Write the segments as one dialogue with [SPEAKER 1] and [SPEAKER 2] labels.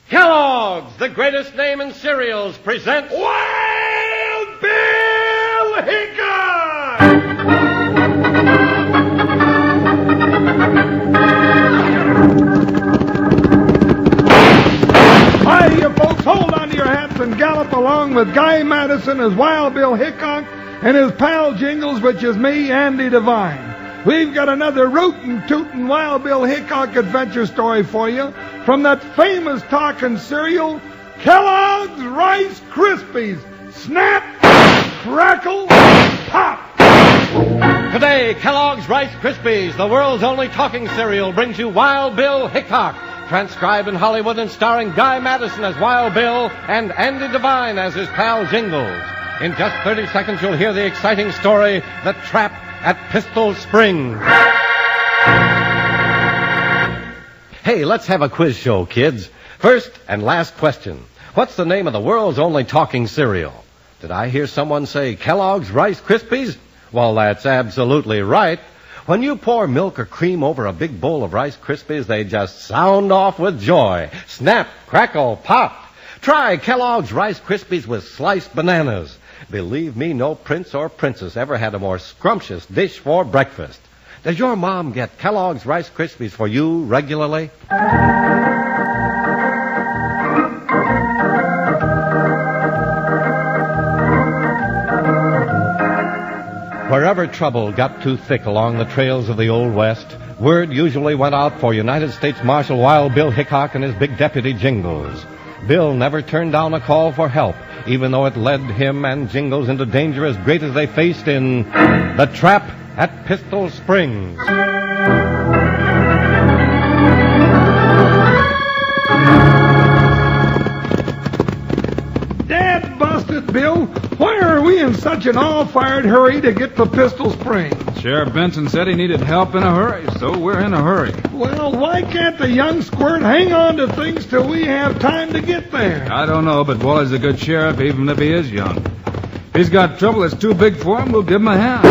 [SPEAKER 1] Kellogg's, the greatest name in cereals, presents
[SPEAKER 2] Wild Bill Hickok! Hi, you folks, hold on to your hats and gallop along with Guy Madison as Wild Bill Hickok and his pal Jingles, which is me, Andy Devine. We've got another rootin' tootin' Wild Bill Hickok adventure story for you from that famous talking cereal, Kellogg's Rice Krispies. Snap, crackle, pop!
[SPEAKER 1] Today, Kellogg's Rice Krispies, the world's only talking cereal, brings you Wild Bill Hickok, transcribed in Hollywood and starring Guy Madison as Wild Bill and Andy Devine as his pal Jingles. In just 30 seconds, you'll hear the exciting story, The Trap at Pistol Springs. Hey, let's have a quiz show, kids. First and last question. What's the name of the world's only talking cereal? Did I hear someone say Kellogg's Rice Krispies? Well, that's absolutely right. When you pour milk or cream over a big bowl of Rice Krispies, they just sound off with joy. Snap, crackle, pop. Try Kellogg's Rice Krispies with sliced bananas. Believe me, no prince or princess ever had a more scrumptious dish for breakfast. Does your mom get Kellogg's Rice Krispies for you regularly? Wherever trouble got too thick along the trails of the Old West, word usually went out for United States Marshal Wild Bill Hickok and his big deputy Jingles. Bill never turned down a call for help, even though it led him and Jingles into danger as great as they faced in The Trap at Pistol Springs.
[SPEAKER 2] Dad busted, Bill. Why are we in such an all-fired hurry to get to Pistol Springs?
[SPEAKER 3] Sheriff Benson said he needed help in a hurry, so we're in a hurry.
[SPEAKER 2] Well, why can't the young squirt hang on to things till we have time to get there?
[SPEAKER 3] I don't know, but Wally's a good sheriff, even if he is young. If he's got trouble that's too big for him, we'll give him a hand.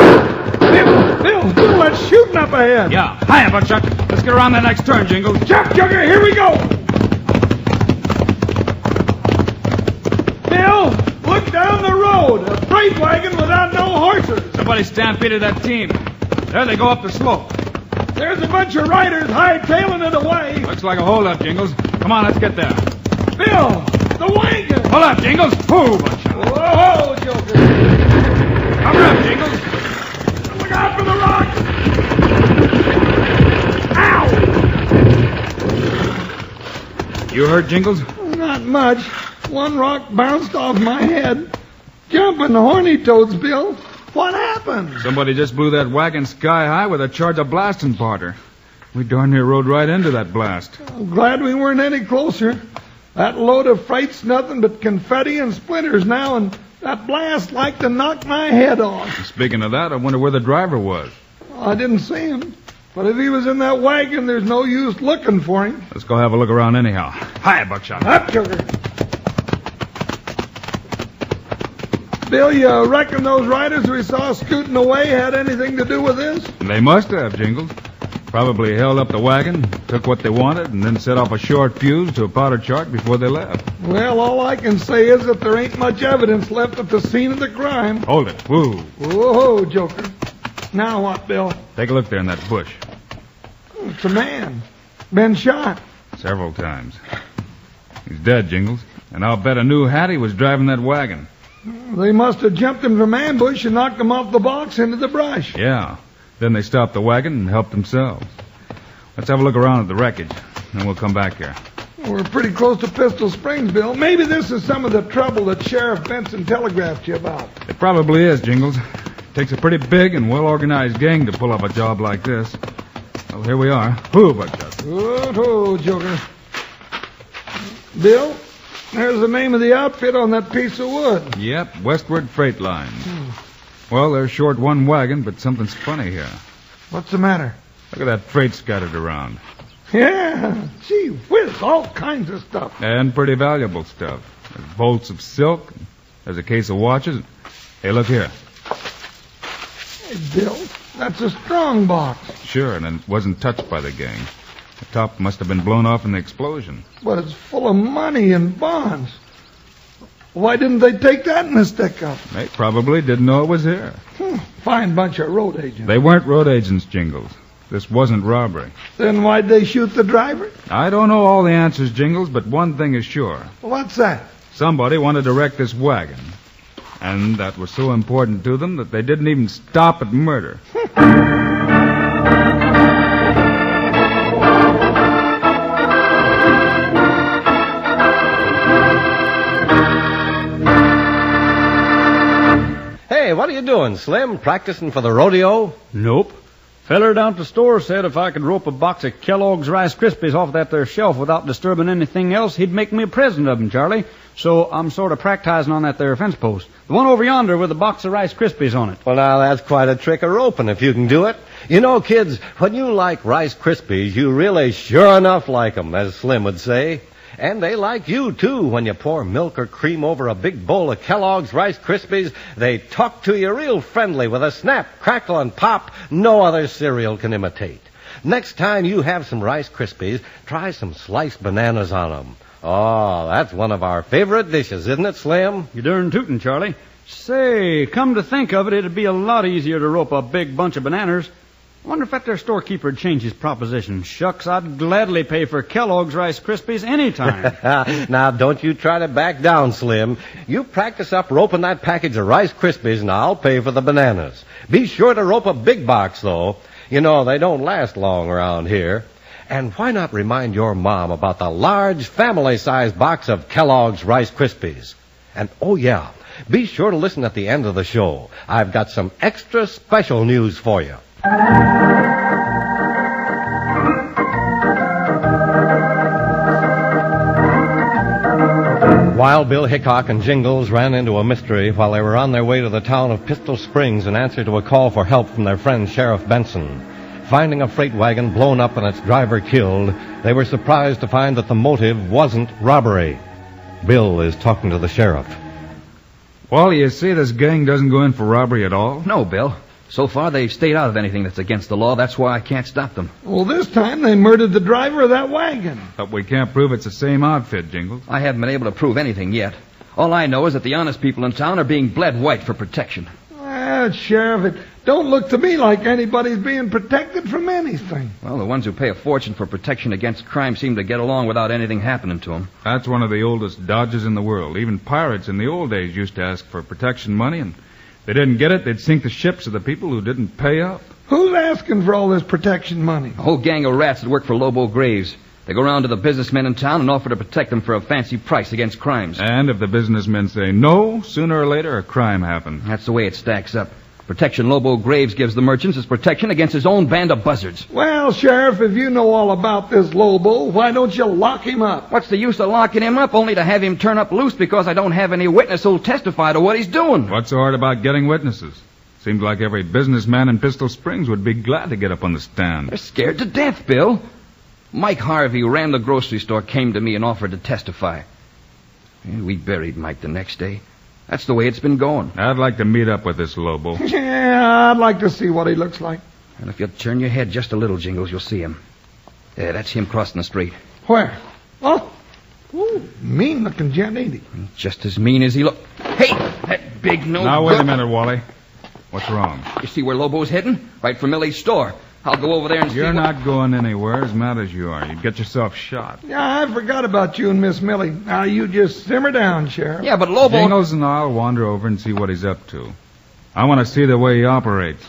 [SPEAKER 2] Bill, that's shooting up ahead.
[SPEAKER 3] Yeah, hiya, Buckshot. Let's get around that next turn, Jingles.
[SPEAKER 2] Jump, Jugger, here we go. Bill, look down the road. A freight wagon without no horses.
[SPEAKER 3] Somebody stampeded that team. There they go up the slope.
[SPEAKER 2] There's a bunch of riders hightailing it away.
[SPEAKER 3] Looks like a holdup, Jingles. Come on, let's get there.
[SPEAKER 2] Bill, the wagon.
[SPEAKER 3] Hold up, Jingles. Whoa, Buckshot.
[SPEAKER 2] Whoa, Joker.
[SPEAKER 3] Cover up, Jingles.
[SPEAKER 2] Look out for the rock. Ow!
[SPEAKER 3] You hurt, Jingles?
[SPEAKER 2] Not much. One rock bounced off my head. Jumping horny toads, Bill. What happened?
[SPEAKER 3] Somebody just blew that wagon sky high with a charge of blasting powder. We darn near rode right into that blast.
[SPEAKER 2] I'm glad we weren't any closer. That load of freight's nothing but confetti and splinters now, and that blast like to knock my head off.
[SPEAKER 3] Speaking of that, I wonder where the driver was.
[SPEAKER 2] I didn't see him. But if he was in that wagon, there's no use looking for him.
[SPEAKER 3] Let's go have a look around anyhow. Hiya, Buckshot.
[SPEAKER 2] Up, Sugar. Bill, you reckon those riders we saw scooting away had anything to do with this?
[SPEAKER 3] They must have, Jingles. Probably held up the wagon, took what they wanted, and then set off a short fuse to a powder chart before they left.
[SPEAKER 2] Well, all I can say is that there ain't much evidence left at the scene of the crime.
[SPEAKER 3] Hold it. Whoa.
[SPEAKER 2] Whoa, Joker. Now what, Bill?
[SPEAKER 3] Take a look there in that bush.
[SPEAKER 2] It's a man. Been shot.
[SPEAKER 3] Several times. He's dead, Jingles. And I'll bet a new Hattie was driving that wagon.
[SPEAKER 2] They must have jumped him from ambush and knocked him off the box into the brush.
[SPEAKER 3] Yeah. Then they stopped the wagon and helped themselves. Let's have a look around at the wreckage, and we'll come back here.
[SPEAKER 2] We're pretty close to Pistol Springs, Bill. Maybe this is some of the trouble that Sheriff Benson telegraphed you about.
[SPEAKER 3] It probably is, Jingles. Takes a pretty big and well-organized gang to pull off a job like this. Well, here we are. Whoo, Buckshot.
[SPEAKER 2] Oh, Joker. Bill, there's the name of the outfit on that piece of wood.
[SPEAKER 3] Yep, Westward Freight Lines. Well, they're short one wagon, but something's funny here.
[SPEAKER 2] What's the matter?
[SPEAKER 3] Look at that freight scattered around.
[SPEAKER 2] Yeah, gee whiz, all kinds of stuff.
[SPEAKER 3] And pretty valuable stuff. There's bolts of silk. There's a case of watches. Hey, look here.
[SPEAKER 2] Hey, Bill, that's a strong box.
[SPEAKER 3] Sure, and it wasn't touched by the gang. The top must have been blown off in the explosion.
[SPEAKER 2] But it's full of money and bonds. Why didn't they take that in the stick-up?
[SPEAKER 3] They probably didn't know it was here.
[SPEAKER 2] Fine bunch of road agents.
[SPEAKER 3] They weren't road agents, Jingles. This wasn't robbery.
[SPEAKER 2] Then why'd they shoot the driver?
[SPEAKER 3] I don't know all the answers, Jingles, but one thing is sure.
[SPEAKER 2] What's that?
[SPEAKER 3] Somebody wanted to wreck this wagon. And that was so important to them that they didn't even stop at murder.
[SPEAKER 1] Hey, what are you doing, Slim? Practicing for the rodeo?
[SPEAKER 4] Nope. Feller down at the store said if I could rope a box of Kellogg's Rice Krispies off that there shelf without disturbing anything else, he'd make me a present of 'em, Charlie. So I'm sort of practicing on that there fence post. The one over yonder with a box of Rice Krispies on it.
[SPEAKER 1] Well, now, that's quite a trick of roping if you can do it. You know, kids, when you like Rice Krispies, you really sure enough like 'em, as Slim would say. And they like you, too. When you pour milk or cream over a big bowl of Kellogg's Rice Krispies, they talk to you real friendly with a snap, crackle, and pop no other cereal can imitate. Next time you have some Rice Krispies, try some sliced bananas on 'em. Oh, that's one of our favorite dishes, isn't it, Slim?
[SPEAKER 4] You're darn tootin', Charlie. Say, come to think of it, it'd be a lot easier to rope a big bunch of bananas. I wonder if that there storekeeper'd change his proposition. Shucks, I'd gladly pay for Kellogg's Rice Krispies any time.
[SPEAKER 1] Now, don't you try to back down, Slim. You practice up roping that package of Rice Krispies, and I'll pay for the bananas. Be sure to rope a big box, though. You know, they don't last long around here. And why not remind your mom about the large family-sized box of Kellogg's Rice Krispies? And, oh, yeah, be sure to listen at the end of the show. I've got some extra special news for you. Wild Bill Hickok and Jingles ran into a mystery while they were on their way to the town of Pistol Springs in answer to a call for help from their friend Sheriff Benson. Finding a freight wagon blown up and its driver killed, they were surprised to find that the motive wasn't robbery. Bill is talking to the sheriff.
[SPEAKER 3] Wally, you see this gang doesn't go in for robbery at all?
[SPEAKER 5] No, Bill. So far, they've stayed out of anything that's against the law. That's why I can't stop them.
[SPEAKER 2] Well, this time they murdered the driver of that wagon.
[SPEAKER 3] But we can't prove it's the same outfit, Jingles.
[SPEAKER 5] I haven't been able to prove anything yet. All I know is that the honest people in town are being bled white for protection.
[SPEAKER 2] Well, Sheriff, it don't look to me like anybody's being protected from anything.
[SPEAKER 5] Well, the ones who pay a fortune for protection against crime seem to get along without anything happening to them.
[SPEAKER 3] That's one of the oldest dodges in the world. Even pirates in the old days used to ask for protection money, and if they didn't get it, they'd sink the ships of the people who didn't pay up.
[SPEAKER 2] Who's asking for all this protection money?
[SPEAKER 5] A whole gang of rats that work for Lobo Graves. They go around to the businessmen in town and offer to protect them for a fancy price against crimes.
[SPEAKER 3] And if the businessmen say no, sooner or later a crime happens.
[SPEAKER 5] That's the way it stacks up. Protection Lobo Graves gives the merchants is protection against his own band of buzzards.
[SPEAKER 2] Well, Sheriff, if you know all about this Lobo, why don't you lock him up?
[SPEAKER 5] What's the use of locking him up only to have him turn up loose because I don't have any witness who'll testify to what he's doing?
[SPEAKER 3] What's so hard about getting witnesses? Seems like every businessman in Pistol Springs would be glad to get up on the stand.
[SPEAKER 5] They're scared to death, Bill. Mike Harvey, who ran the grocery store, came to me and offered to testify. We buried Mike the next day. That's the way it's been going.
[SPEAKER 3] I'd like to meet up with this Lobo.
[SPEAKER 2] Yeah, I'd like to see what he looks like.
[SPEAKER 5] And if you'll turn your head just a little, Jingles, you'll see him. Yeah, that's him crossing the street.
[SPEAKER 2] Where? Oh, ooh, mean-looking gent, ain't he?
[SPEAKER 5] Just as mean as he look. Hey, that big nose.
[SPEAKER 3] Now, wait a minute, Wally. What's wrong?
[SPEAKER 5] You see where Lobo's heading? Right for Millie's store. I'll go over there and see.
[SPEAKER 3] You're not going anywhere, as mad as you are. You'd get yourself shot.
[SPEAKER 2] Yeah, I forgot about you and Miss Millie. Now, you just simmer down, Sheriff.
[SPEAKER 5] Yeah, but Lobo...
[SPEAKER 3] Jingles and I'll wander over and see what he's up to. I want to see the way he operates.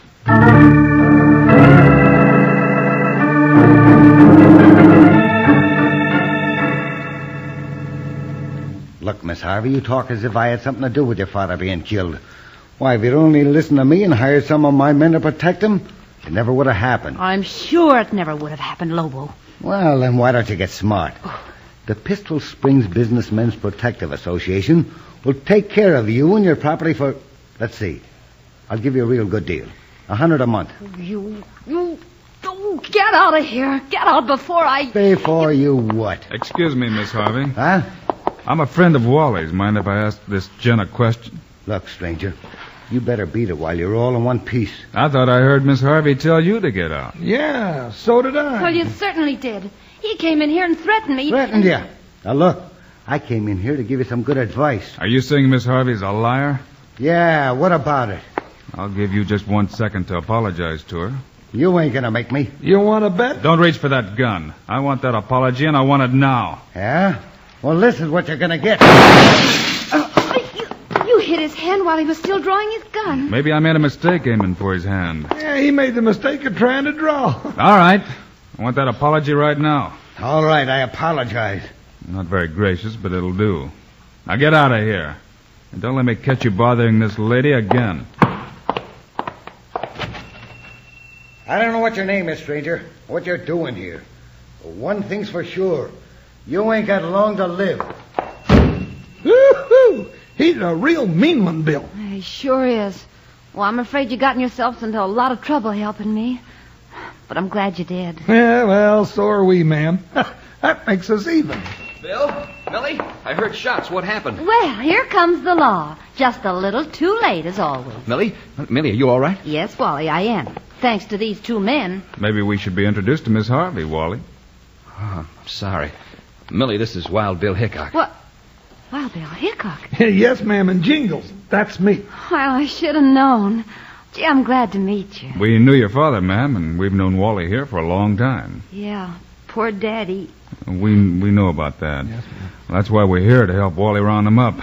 [SPEAKER 6] Look, Miss Harvey, you talk as if I had something to do with your father being killed. Why, if you'd only listened to me and hired some of my men to protect him, it never would have happened.
[SPEAKER 7] I'm sure it never would have happened, Lobo.
[SPEAKER 6] Well, then why don't you get smart? The Pistol Springs Businessmen's Protective Association will take care of you and your property for... Let's see. I'll give you a real good deal. $100 a month.
[SPEAKER 7] You... Oh, get out of here. Get out before I...
[SPEAKER 6] Before you what?
[SPEAKER 3] Excuse me, Miss Harvey.
[SPEAKER 6] Huh?
[SPEAKER 3] I'm a friend of Wally's. Mind if I ask this gent a question?
[SPEAKER 6] Look, stranger, You better beat it while you're all in one piece.
[SPEAKER 3] I thought I heard Miss Harvey tell you to get out.
[SPEAKER 2] Yeah, so did I.
[SPEAKER 7] Well, you certainly did. He came in here and threatened me.
[SPEAKER 6] Threatened you? Now look, I came in here to give you some good advice.
[SPEAKER 3] Are you saying Miss Harvey's a liar?
[SPEAKER 6] Yeah, what about it?
[SPEAKER 3] I'll give you just 1 second to apologize to her.
[SPEAKER 6] You ain't gonna make me.
[SPEAKER 2] You want to bet?
[SPEAKER 3] Don't reach for that gun. I want that apology, and I want it now.
[SPEAKER 6] Yeah? Well, this is what you're gonna get.
[SPEAKER 7] You hit his hand while he was still drawing his gun.
[SPEAKER 3] Maybe I made a mistake aiming for his hand.
[SPEAKER 2] Yeah, he made the mistake of trying to draw.
[SPEAKER 3] All right. I want that apology right now.
[SPEAKER 6] All right, I apologize.
[SPEAKER 3] Not very gracious, but it'll do. Now get out of here. And don't let me catch you bothering this lady again.
[SPEAKER 6] I don't know what your name is, stranger, what you're doing here. But one thing's for sure. You ain't got long to live.
[SPEAKER 2] Woo-hoo! He's a real mean one, Bill.
[SPEAKER 7] He sure is. Well, I'm afraid you gotten yourselves into a lot of trouble helping me. But I'm glad you did.
[SPEAKER 2] Yeah, well, so are we, ma'am. That makes us even.
[SPEAKER 5] Bill? Millie? I heard shots. What happened?
[SPEAKER 7] Well, here comes the law. Just a little too late, as always.
[SPEAKER 5] Millie? Millie, are you all right?
[SPEAKER 7] Yes, Wally, I am. Thanks to these two men.
[SPEAKER 3] Maybe we should be introduced to Miss Harvey, Wally.
[SPEAKER 5] Oh, I'm sorry. Millie, this is Wild Bill Hickok.
[SPEAKER 7] What? Wild Bill Hickok?
[SPEAKER 2] Yes, ma'am, and Jingles. That's me.
[SPEAKER 7] Well, I should have known. Gee, I'm glad to meet you.
[SPEAKER 3] We knew your father, ma'am, and we've known Wally here for a long time.
[SPEAKER 7] Yeah, poor Daddy.
[SPEAKER 3] We know about that. Yes, ma'am. That's why we're here, to help Wally round him up.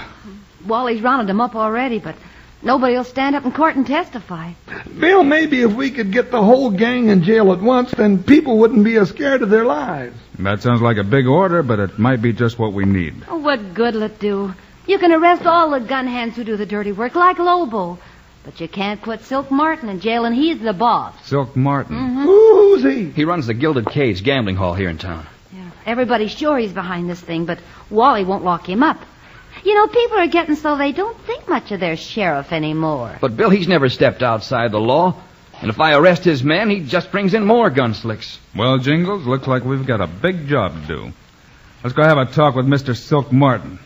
[SPEAKER 7] Wally's rounded him up already, but nobody will stand up in court and testify.
[SPEAKER 2] Bill, maybe if we could get the whole gang in jail at once, then people wouldn't be as scared of their lives.
[SPEAKER 3] That sounds like a big order, but it might be just what we need.
[SPEAKER 7] Oh, what good'll it do? You can arrest all the gun hands who do the dirty work, like Lobo. But you can't put Silk Martin in jail, and he's the boss.
[SPEAKER 3] Silk Martin?
[SPEAKER 7] Mm-hmm.
[SPEAKER 2] Who's he?
[SPEAKER 5] He runs the Gilded Cage gambling hall here in town.
[SPEAKER 7] Yeah. Everybody's sure he's behind this thing, but Wally won't lock him up. You know, people are getting so they don't think much of their sheriff anymore.
[SPEAKER 5] But, Bill, he's never stepped outside the law. And if I arrest his men, he just brings in more gunslicks.
[SPEAKER 3] Well, Jingles, looks like we've got a big job to do. Let's go have a talk with Mr. Silk Martin.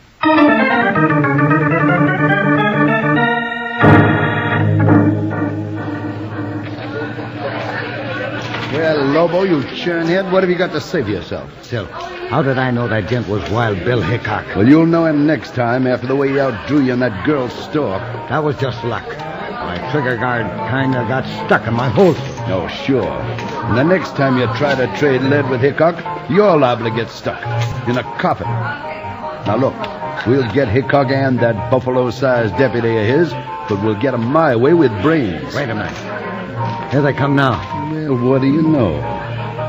[SPEAKER 8] Well, Lobo, you churnhead, what have you got to say for yourself?
[SPEAKER 6] Silk, how did I know that gent was Wild Bill Hickok?
[SPEAKER 8] Well, you'll know him next time after the way he outdrew you in that girl's store.
[SPEAKER 6] That was just luck. My trigger guard kind of got stuck in my holster.
[SPEAKER 8] Oh, sure. And the next time you try to trade lead with Hickok, you're liable to get stuck in a coffin. Now, look, we'll get Hickok and that buffalo-sized deputy of his, but we'll get him my way with brains.
[SPEAKER 6] Wait a minute. Here they come now.
[SPEAKER 8] Well, what do you know?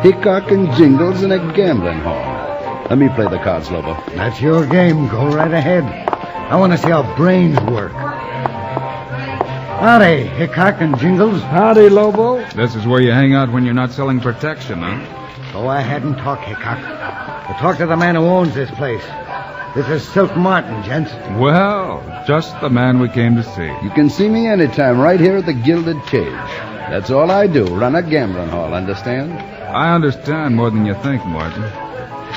[SPEAKER 8] Hickok and Jingles in a gambling hall. Let me play the cards, Lobo.
[SPEAKER 6] That's your game. Go right ahead. I want to see how brains work. Howdy, Hickok and Jingles.
[SPEAKER 2] Howdy, Lobo.
[SPEAKER 3] This is where you hang out when you're not selling protection, huh?
[SPEAKER 6] Go ahead and talk, Hickok. We'll talk to the man who owns this place. This is Silk Martin, gents.
[SPEAKER 3] Well, just the man we came to see.
[SPEAKER 8] You can see me anytime right here at the Gilded Cage. That's all I do, run a gambling hall, understand?
[SPEAKER 3] I understand more than you think, Martin.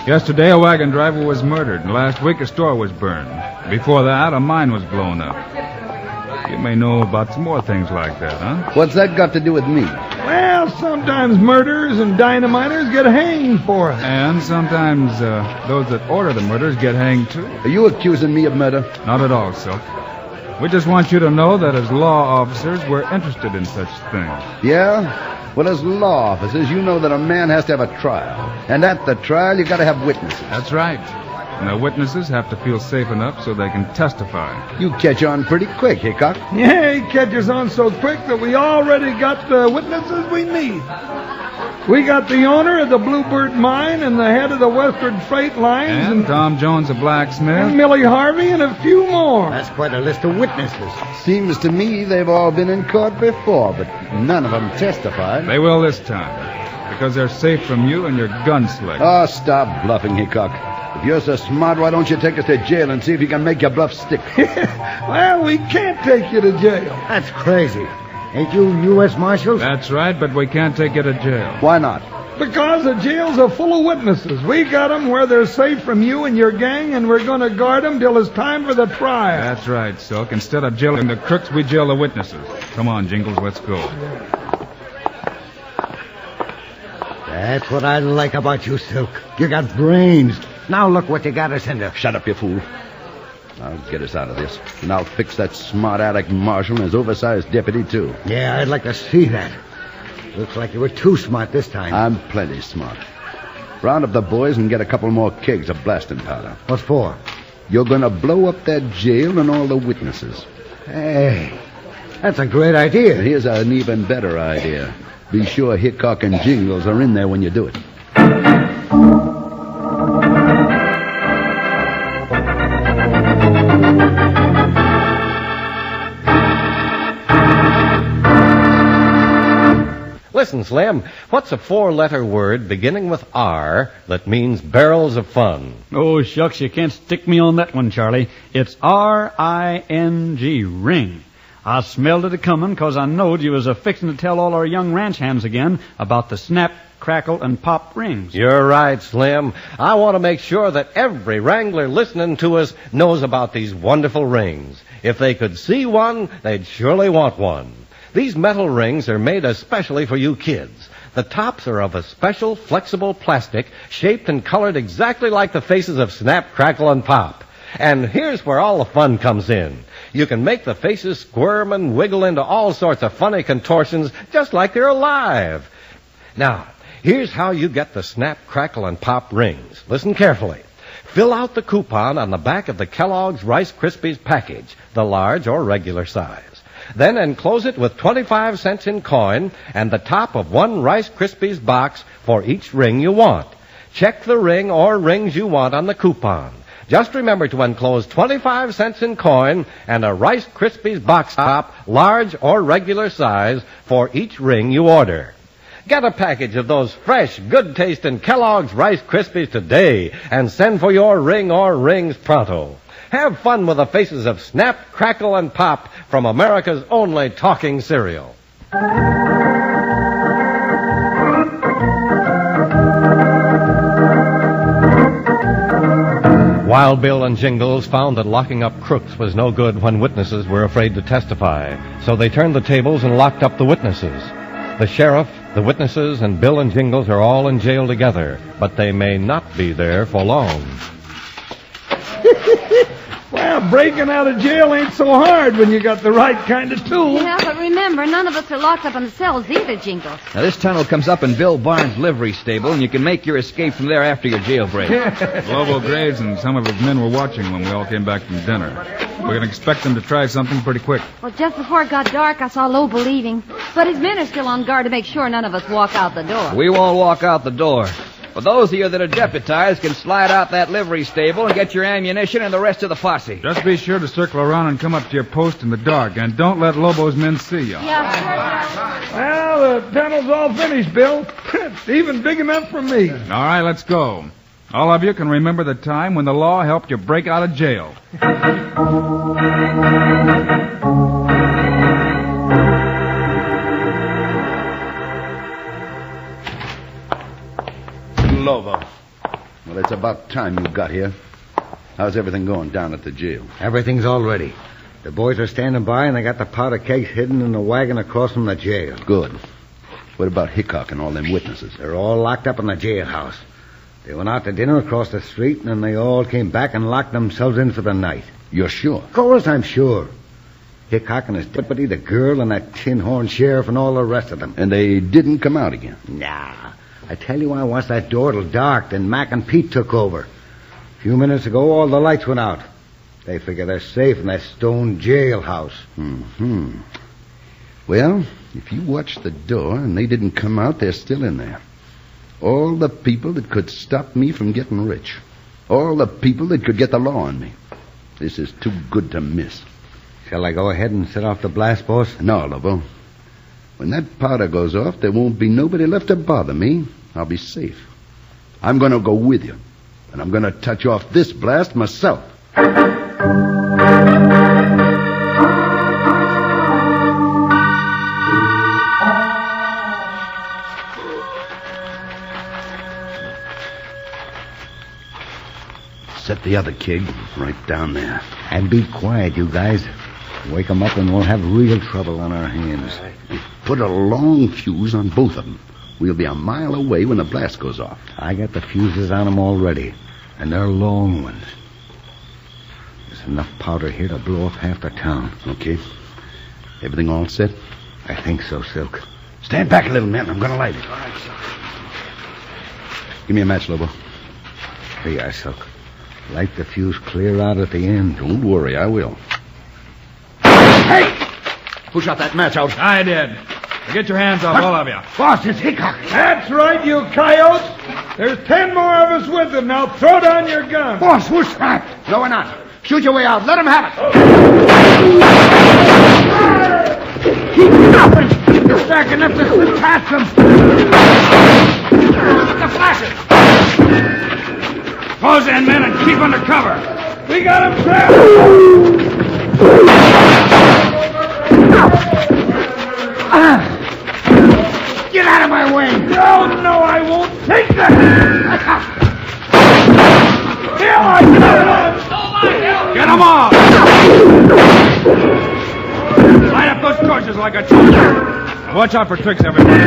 [SPEAKER 3] Yesterday, a wagon driver was murdered, and last week a store was burned. Before that, a mine was blown up. You may know about some more things like that, huh?
[SPEAKER 8] What's that got to do with me?
[SPEAKER 2] Well, sometimes murderers and dynamiters get hanged for it.
[SPEAKER 3] And sometimes those that order the murders get hanged, too.
[SPEAKER 8] Are you accusing me of murder?
[SPEAKER 3] Not at all, Silk. We just want you to know that as law officers, we're interested in such things.
[SPEAKER 8] Yeah? Well, as law officers, you know that a man has to have a trial. And at the trial, you got to have witnesses.
[SPEAKER 3] That's right. And the witnesses have to feel safe enough so they can testify.
[SPEAKER 8] You catch on pretty quick, Hickok.
[SPEAKER 2] Yeah, he catches on so quick that we already got the witnesses we need. We got the owner of the Bluebird Mine and the head of the Western Freight Lines.
[SPEAKER 3] And Tom Jones, a blacksmith.
[SPEAKER 2] And Millie Harvey and a few more.
[SPEAKER 6] That's quite a list of witnesses.
[SPEAKER 8] Seems to me they've all been in court before, but none of them testified.
[SPEAKER 3] They will this time, because they're safe from you and your gunslinger.
[SPEAKER 8] Oh, stop bluffing, Hickok. If you're so smart, why don't you take us to jail and see if you can make your bluff stick?
[SPEAKER 2] Well, we can't take you to jail.
[SPEAKER 6] That's crazy. Ain't you U.S. Marshals?
[SPEAKER 3] That's right, but we can't take you to jail.
[SPEAKER 8] Why not?
[SPEAKER 2] Because the jails are full of witnesses. We got them where they're safe from you and your gang, and we're going to guard them till it's time for the trial.
[SPEAKER 3] That's right, Silk. Instead of jailing the crooks, we jail the witnesses. Come on, Jingles, let's go.
[SPEAKER 6] That's what I like about you, Silk. You got brains. Now look what you got us into.
[SPEAKER 8] Shut up, you fool. I'll get us out of this. And I'll fix that smart aleck marshal and his oversized deputy, too.
[SPEAKER 6] Yeah, I'd like to see that. Looks like you were too smart this time.
[SPEAKER 8] I'm plenty smart. Round up the boys and get a couple more kegs of blasting powder.
[SPEAKER 6] What for?
[SPEAKER 8] You're going to blow up that jail and all the witnesses.
[SPEAKER 6] Hey, that's a great idea.
[SPEAKER 8] And here's an even better idea. Be sure Hickok and Jingles are in there when you do it.
[SPEAKER 1] Listen, Slim, what's a four-letter word beginning with R that means barrels of fun?
[SPEAKER 4] Oh, shucks, you can't stick me on that one, Charlie. It's R-I-N-G, ring. I smelled it a-comin' 'cause I knowed you was a-fixin' to tell all our young ranch hands again about the snap, crackle, and pop rings.
[SPEAKER 1] You're right, Slim. I want to make sure that every wrangler listening to us knows about these wonderful rings. If they could see one, they'd surely want one. These metal rings are made especially for you kids. The tops are of a special, flexible plastic shaped and colored exactly like the faces of Snap, Crackle, and Pop. And here's where all the fun comes in. You can make the faces squirm and wiggle into all sorts of funny contortions just like they're alive. Now, here's how you get the Snap, Crackle, and Pop rings. Listen carefully. Fill out the coupon on the back of the Kellogg's Rice Krispies package, the large or regular size. Then enclose it with 25 cents in coin and the top of one Rice Krispies box for each ring you want. Check the ring or rings you want on the coupon. Just remember to enclose 25 cents in coin and a Rice Krispies box top, large or regular size, for each ring you order. Get a package of those fresh, good-tasting Kellogg's Rice Krispies today and send for your ring or rings pronto. Have fun with the faces of Snap, Crackle, and Pop from America's only talking cereal. Wild Bill and Jingles found that locking up crooks was no good when witnesses were afraid to testify, so they turned the tables and locked up the witnesses. The sheriff, the witnesses, and Bill and Jingles are all in jail together, but they may not be there for long.
[SPEAKER 2] Well, breaking out of jail ain't so hard when you got the right kind of tool.
[SPEAKER 7] Yeah, but remember, none of us are locked up in the cells either, Jingles.
[SPEAKER 5] Now, this tunnel comes up in Bill Barnes' livery stable, and you can make your escape from there after your jailbreak.
[SPEAKER 3] Lobo Graves and some of his men were watching when we all came back from dinner. We're going to expect them to try something pretty quick.
[SPEAKER 7] Well, just before it got dark, I saw Lobo leaving. But his men are still on guard to make sure none of us walk out the door.
[SPEAKER 5] We won't walk out the door. But those of you that are deputized can slide out that livery stable and get your ammunition and the rest of the posse.
[SPEAKER 3] Just be sure to circle around and come up to your post in the dark, and don't let Lobo's men see you.
[SPEAKER 7] Yeah.
[SPEAKER 2] Well, the tunnel's all finished, Bill. It's even big enough for me.
[SPEAKER 3] All right, let's go. All of you can remember the time when the law helped you break out of jail.
[SPEAKER 8] Lobo. Well, it's about time you got here. How's everything going down at the jail?
[SPEAKER 6] Everything's all ready. The boys are standing by, and they got the powder kegs hidden in the wagon across from the jail.
[SPEAKER 8] Good. What about Hickok and all them witnesses?
[SPEAKER 6] They're all locked up in the jailhouse. They went out to dinner across the street, and then they all came back and locked themselves in for the night.
[SPEAKER 8] You're sure?
[SPEAKER 6] Of course I'm sure. Hickok and his deputy, the girl, and that tin-horn sheriff, and all the rest of them.
[SPEAKER 8] And they didn't come out again?
[SPEAKER 6] Nah. I tell you, once that door till dark, then Mac and Pete took over. A few minutes ago, all the lights went out. They figure they're safe in that stone jailhouse.
[SPEAKER 8] Mm-hmm. Well, if you watch the door and they didn't come out, they're still in there. All the people that could stop me from getting rich. All the people that could get the law on me. This is too good to miss.
[SPEAKER 6] Shall I go ahead and set off the blast, boss?
[SPEAKER 8] No, Lobo. When that powder goes off, there won't be nobody left to bother me. I'll be safe. I'm going to go with you. And I'm going to touch off this blast myself. Set the other keg right down there.
[SPEAKER 6] And be quiet, you guys. Wake 'em up and we'll have real trouble on our hands.
[SPEAKER 8] Put a long fuse on both of them. We'll be a mile away when the blast goes off.
[SPEAKER 6] I got the fuses on 'em already, and they're long ones. There's enough powder here to blow up half the town.
[SPEAKER 8] Okay. Everything all set?
[SPEAKER 6] I think so, Silk.
[SPEAKER 8] Stand back a little, man. I'm going to light it. Give me a match, Lobo.
[SPEAKER 6] Here you are, Silk. Light the fuse clear out at the end.
[SPEAKER 8] Don't worry, I will. Hey! Who shot that match out?
[SPEAKER 3] I did. Get your hands up, all of you.
[SPEAKER 6] Boss, it's Hickok.
[SPEAKER 2] That's right, you coyotes. There's 10 more of us with them. Now throw down your gun.
[SPEAKER 6] Boss, we're trapped.
[SPEAKER 8] No, we're not. Shoot your way out. Let him have it.
[SPEAKER 6] Keep nothing. You're stacking up to slip past them.
[SPEAKER 3] Look at the flashes. Close in, men, and keep under cover.
[SPEAKER 2] We got him trapped.
[SPEAKER 6] Get out of my way.
[SPEAKER 2] No, I won't take that. Here I come.
[SPEAKER 3] Get them off. Light up those torches like a torch. Now watch out for tricks, everybody.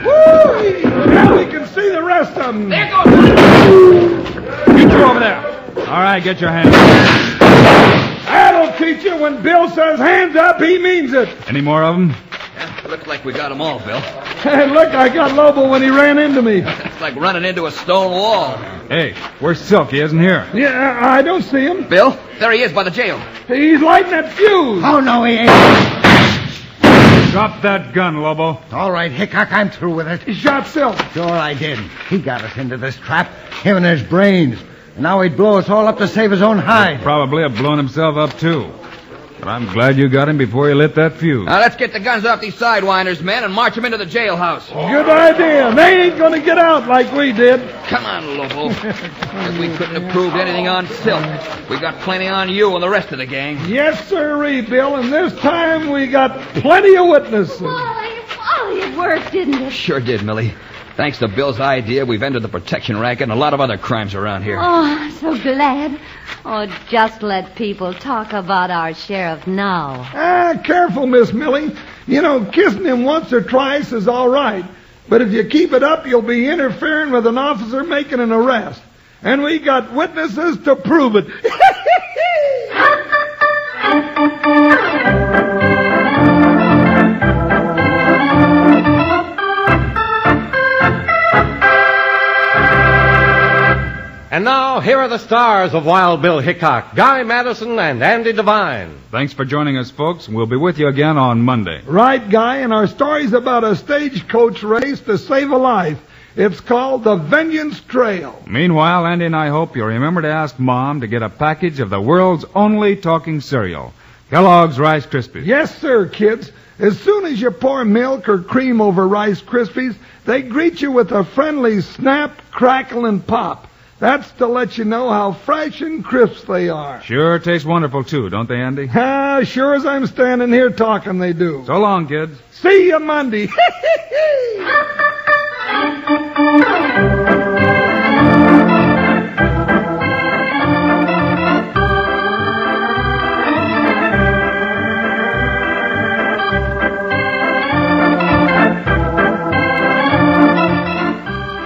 [SPEAKER 2] Woo! Now we can see the rest of them.
[SPEAKER 3] You two over there. All right, get your hands up.
[SPEAKER 2] That'll teach you. When Bill says hands up, he means it.
[SPEAKER 3] Any more of them?
[SPEAKER 5] Looks like we got them all, Bill.
[SPEAKER 2] Hey, look, I got Lobo when he ran into me.
[SPEAKER 5] It's like running into a stone wall.
[SPEAKER 3] Hey, where's Silk? He isn't here.
[SPEAKER 2] Yeah, I don't see him.
[SPEAKER 5] Bill, there he is by the jail.
[SPEAKER 2] He's lighting that fuse.
[SPEAKER 6] Oh, no, he ain't.
[SPEAKER 3] Drop that gun, Lobo.
[SPEAKER 6] All right, Hickok, I'm through with it.
[SPEAKER 2] He shot Silk.
[SPEAKER 6] Sure I did. He got us into this trap. Him and his brains. And now he'd blow us all up to save his own hide.
[SPEAKER 3] Probably have blown himself up, too. But I'm glad you got him before he lit that fuse.
[SPEAKER 5] Now, let's get the guns off these sidewinders, men, and march them into the jailhouse.
[SPEAKER 2] Good idea. They ain't going to get out like we did.
[SPEAKER 5] Come on, Lobo. If we couldn't have proved anything on Silk, we got plenty on you and the rest of the gang.
[SPEAKER 2] Yes, sirree, Bill, and this time we got plenty of witnesses.
[SPEAKER 7] Oh, it worked, didn't it?
[SPEAKER 5] Sure did, Millie. Thanks to Bill's idea, we've entered the protection racket and a lot of other crimes around here.
[SPEAKER 7] Oh, I'm so glad. Oh, just let people talk about our sheriff now.
[SPEAKER 2] Careful, Miss Millie. You know, kissing him once or twice is all right. But if you keep it up, you'll be interfering with an officer making an arrest. And we got witnesses to prove it.
[SPEAKER 1] And now, here are the stars of Wild Bill Hickok, Guy Madison and Andy Devine.
[SPEAKER 3] Thanks for joining us, folks. We'll be with you again on Monday.
[SPEAKER 2] Right, Guy, and our story's about a stagecoach race to save a life. It's called the Vengeance Trail.
[SPEAKER 3] Meanwhile, Andy and I hope you'll remember to ask Mom to get a package of the world's only talking cereal, Kellogg's Rice Krispies.
[SPEAKER 2] Yes, sir, kids. As soon as you pour milk or cream over Rice Krispies, they greet you with a friendly snap, crackle, and pop. That's to let you know how fresh and crisp they are.
[SPEAKER 3] Sure taste wonderful, too, don't they, Andy?
[SPEAKER 2] Sure as I'm standing here talking, they do.
[SPEAKER 3] So long, kids.
[SPEAKER 2] See you Monday.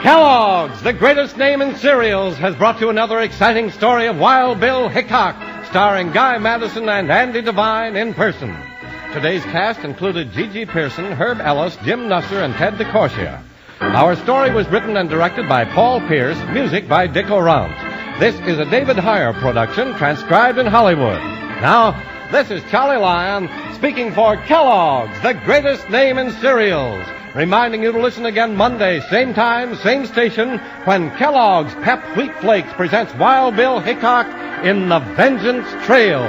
[SPEAKER 1] Kellogg's, the greatest name in cereals, has brought you another exciting story of Wild Bill Hickok, starring Guy Madison and Andy Devine in person. Today's cast included Gigi Pearson, Herb Ellis, Jim Nusser, and Ted DeCorsia. Our story was written and directed by Paul Pierce, music by Dick Orant. This is a David Heyer production, transcribed in Hollywood. Now, this is Charlie Lyon speaking for Kellogg's, the greatest name in cereals, reminding you to listen again Monday, same time, same station, when Kellogg's Pep Wheat Flakes presents Wild Bill Hickok in the Vengeance Trail.